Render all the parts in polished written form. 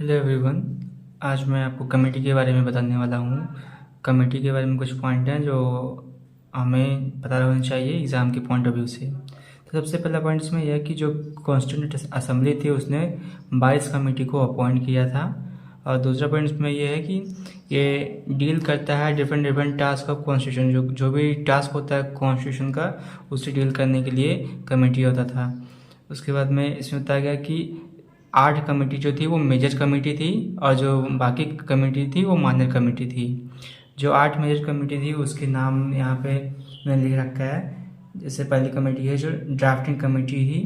Hello everyone. आज मैं आपको कमेटी के बारे में बताने वाला हूँ। कमेटी के बारे में कुछ पॉइंट हैं जो हमें पता होना चाहिए एग्ज़ाम के पॉइंट ऑफ व्यू से। तो सबसे पहला पॉइंट इसमें यह है कि जो कॉन्स्टिट्यूंट असेंबली थी उसने 22 कमेटी को अपॉइंट किया था। और दूसरा पॉइंट इसमें यह है कि ये डील करता है डिफरेंट टास्क ऑफ कॉन्स्टिट्यूशन। जो भी टास्क होता है कॉन्स्टिट्यूशन का उससे डील करने के लिए कमेटी होता था। उसके बाद में इसमें बताया गया कि 8 कमेटी जो थी वो मेजर कमेटी थी और जो बाकी कमेटी थी वो माइनर कमेटी थी। जो 8 मेजर कमेटी थी उसके नाम यहाँ पे मैंने लिख रखा है। जैसे पहली कमेटी है जो ड्राफ्टिंग कमेटी थी,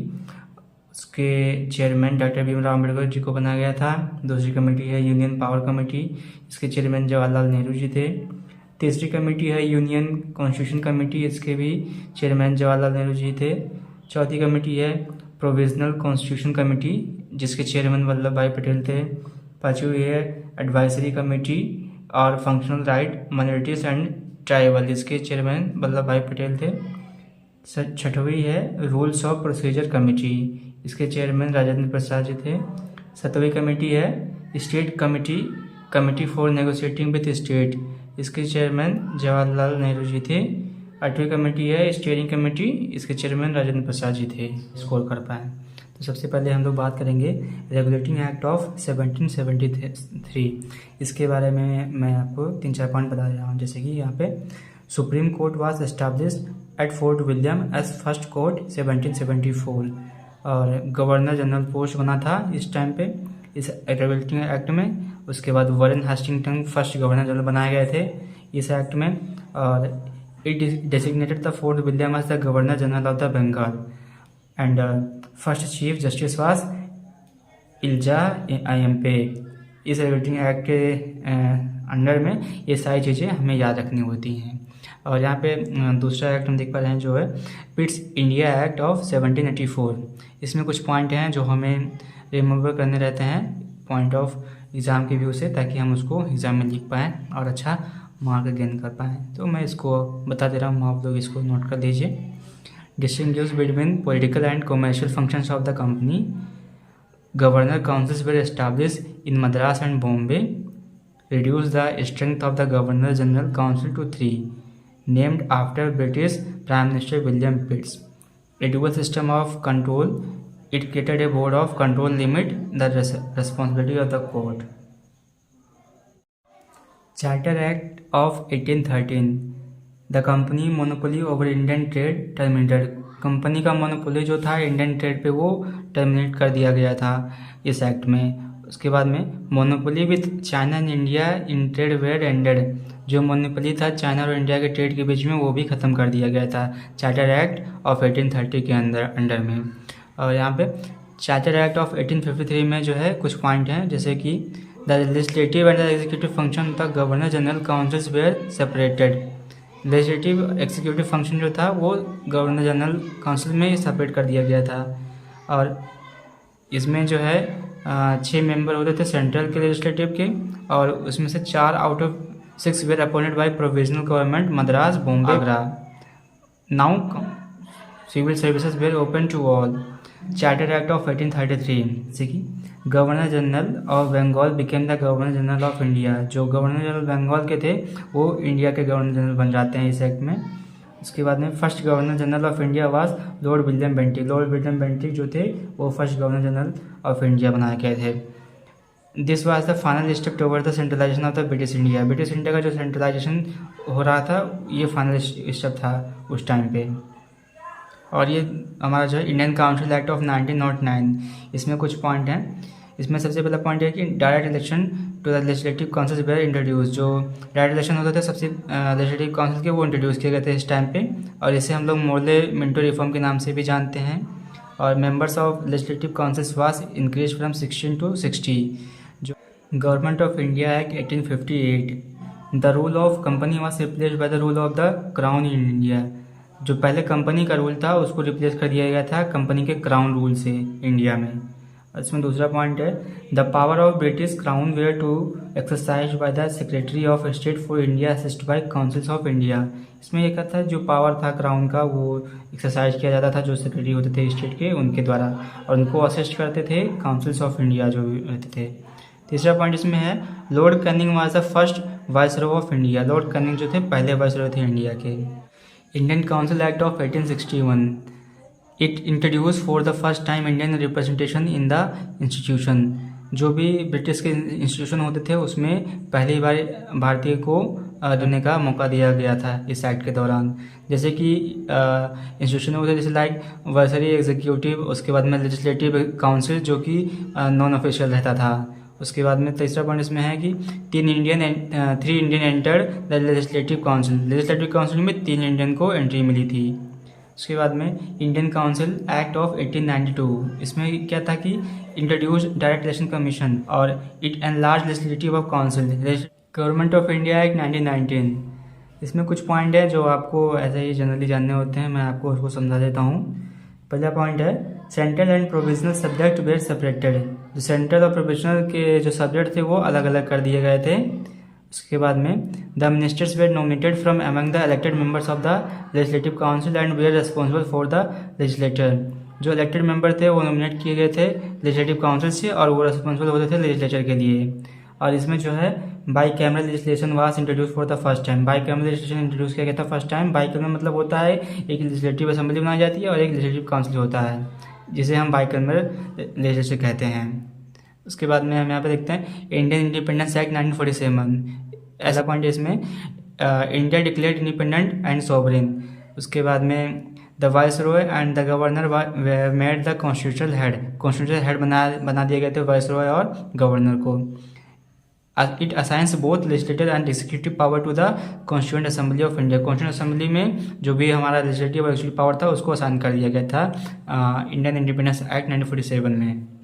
उसके चेयरमैन डॉक्टर भीमराव अम्बेडकर जी को बनाया गया था। दूसरी कमेटी है यूनियन पावर कमेटी, इसके चेयरमैन जवाहरलाल नेहरू जी थे। तीसरी कमेटी है यूनियन कॉन्स्टिट्यूशन कमेटी, इसके भी चेयरमैन जवाहरलाल नेहरू जी थे। चौथी कमेटी है प्रोविजनल कॉन्स्टिट्यूशन कमेटी, जिसके चेयरमैन वल्लभ भाई पटेल थे। पांचवी है एडवाइजरी कमेटी और functional right minorities and tribal, इसके चेयरमैन वल्लभ भाई पटेल थे। छठवीं है रूल्स ऑफ प्रोसीजर कमेटी, इसके चेयरमैन राजेंद्र प्रसाद जी थे। सातवीं कमेटी है state committee, committee for negotiating with state, इसके चेयरमैन जवाहरलाल नेहरू जी थे। आठवीं कमेटी है स्टीयरिंग कमेटी, इसके चेयरमैन राजेंद्र प्रसाद जी थे। स्कोर कर पाए। तो सबसे पहले हम लोग बात करेंगे रेगुलेटिंग एक्ट ऑफ 1773। इसके बारे में मैं आपको 3-4 पॉइंट बता रहा हूँ। जैसे कि यहाँ पे supreme court was established at Fort William as first court 1774 और गवर्नर जनरल पोस्ट बना था इस टाइम पे इस रेगुलेटिंग एक्ट में। उसके बाद वॉरेन हेस्टिंगटन फर्स्ट गवर्नर जनरल बनाए गए थे इस एक्ट में। और it designated the Fort William as the Governor General of the Bengal and first Chief Justice was इल्जा IMP। इस रेगुलेटिंग एक्ट के अंडर में ये सारी चीज़ें हमें याद रखनी होती हैं। और यहाँ पे दूसरा एक्ट हम देख पा रहे हैं जो है पिट्स इंडिया एक्ट ऑफ 1784। इसमें कुछ पॉइंट हैं जो हमें रिमेंबर करने रहते हैं पॉइंट ऑफ एग्ज़ाम के व्यू से, ताकि हम उसको एग्ज़ाम में लिख पाएँ और अच्छा मार्क गेन कर पाएँ। तो मैं इसको बता दे रहा हूँ, आप लोग इसको नोट कर लीजिए। Distinguish between political and commercial functions of the company, governor councils were established in Madras and Bombay, reduce the strength of the governor general council to 3, named after British prime minister William Pitts, a dual system of control, it created a board of control limit the responsibility of the court. Charter act of 1813, the company monopoly over Indian trade terminated. Company का monopoly जो था Indian trade पे वो terminate कर दिया गया था इस एक्ट में। उसके बाद में monopoly with China and India in trade were ended. जो मोनोपोली था चाइना और इंडिया के ट्रेड के बीच में वो भी ख़त्म कर दिया गया था चार्टर एक्ट ऑफ 1830 के अंडर में। और यहाँ पे चार्टर एक्ट ऑफ 1853 में जो है कुछ पॉइंट हैं, जैसे कि the legislative and the executive function of the governor general councils were separated. Legislative executive function जो था वो गवर्नर जनरल काउंसिल में सेपरेट कर दिया गया था। और इसमें जो है 6 मेंबर होते थे सेंट्रल के लेजिस्लेटिव के, और उसमें से 4 out of 6 were appointed by provisional government Madras, Bombay, Agra. Now civil services were open to all. Charter act of 1833 से कि governor general of Bengal became the governor general of India. जो गवर्नर जनरल बंगाल के थे वो इंडिया के गवर्नर जनरल बन जाते हैं इस एक्ट में। उसके बाद में first governor general of India was lord William Bentinck. Lord William Bentinck जो थे वो first governor general of India बनाए गए थे। This was the final step toward the centralization of the British India. British India का जो centralisation हो रहा था ये फाइनल स्टेप था उस टाइम पे। और ये हमारा जो है इंडियन काउंसिल एक्ट ऑफ 1909, इसमें कुछ पॉइंट हैं। इसमें सबसे पहला पॉइंट है कि direct election to the legislative council were introduce. जो डायरेक्ट इलेक्शन होते थे सबसे लेजिस्लेटिव काउंसिल के वो इंट्रोड्यूस किए गए थे इस टाइम पे, और इसे हम लोग मोर्ले मिंटो रिफॉर्म के नाम से भी जानते हैं। और members of legislative councils was increase from 16 to 60। जो government of India act 1858, the rule of company was replaced by the rule of the crown in India. जो पहले कंपनी का रूल था उसको रिप्लेस कर दिया गया था कंपनी के क्राउन रूल से इंडिया में। इसमें दूसरा पॉइंट है the power of British crown were to exercise by the secretary of state for India assist by councils of India. इसमें एक था जो पावर था क्राउन का वो एक्सरसाइज किया जाता था जो सेक्रेटरी होते थे स्टेट के उनके द्वारा, और उनको असिस्ट करते थे काउंसिल्स ऑफ इंडिया जो रहते थे। तीसरा पॉइंट इसमें है Lord Canning was the first viceroy of India. Lord Canning जो थे पहले वाइसरॉय थे इंडिया के। Indian council act of 1861 it introduce for the first time Indian representation in the institution. जो भी ब्रिटिश के इंस्टीट्यूशन होते थे उसमें पहली बार भारतीय को जुड़ने का मौका दिया गया था इस एक्ट के दौरान। जैसे कि इंस्टीट्यूशन होते जैसे लाइक वर्सरी एग्जीक्यूटिव, उसके बाद में लेजिस्लेटिव काउंसिल जो कि नॉन ऑफिशियल रहता था। उसके बाद में तीसरा पॉइंट इसमें है कि three Indian entered the legislative council. Legislative council में 3 इंडियन को एंट्री मिली थी। उसके बाद में इंडियन काउंसिल एक्ट ऑफ 1892, इसमें क्या था कि इंट्रोड्यूस डायरेक्ट इलेक्शन कमीशन और it enlarge legislative of council. Government of India act 1919, इसमें कुछ पॉइंट है जो आपको ऐसे ही जनरली जानने होते हैं, मैं आपको उसको समझा देता हूँ। पहला पॉइंट है central and provisional subject were separated. जो सेंट्रल और प्रोविजनल के जो सब्जेक्ट थे वो अलग अलग कर दिए गए थे। उसके बाद में the ministers were nominated from among the elected members of the legislative council and were responsible for the legislator. जो इलेक्टेड मेंबर थे वो नॉमिनेट किए गए थे लेजिस्लेटिव काउंसिल से और वो रिस्पॉन्सिबल होते थे लेजिस्लेचर के लिए। और इसमें जो है by cameral legislation was introduce for the first time. By cameral legislation introduce किया गया था फर्स्ट टाइम। बाई कैमरल मतलब होता है एक लेजिस्लेटिव असेंबली बनाई जाती है और एक लेजिस्लेटिव काउंसिल होता है, जिसे हम बाई कैमरल लेजिस्लेचर कहते हैं। उसके बाद में हम यहाँ पे देखते हैं इंडियन इंडिपेंडेंस एक्ट 1947। ऐसा पॉइंट है इसमें India declared independent and sovereign. उसके बाद में the viceroy and the governor made the constitutional head. Constitutional head बना दिए गए थे वाइसरॉय और गवर्नर को। It assigns both legislative and executive power to the constituent assembly of India. Constituent assembly में जो भी हमारा लेजिस्लेटिव और एग्जीक्यूटिव पावर था उसको असाइन कर दिया गया था इंडियन इंडिपेंडेंस एक्ट 1947 में।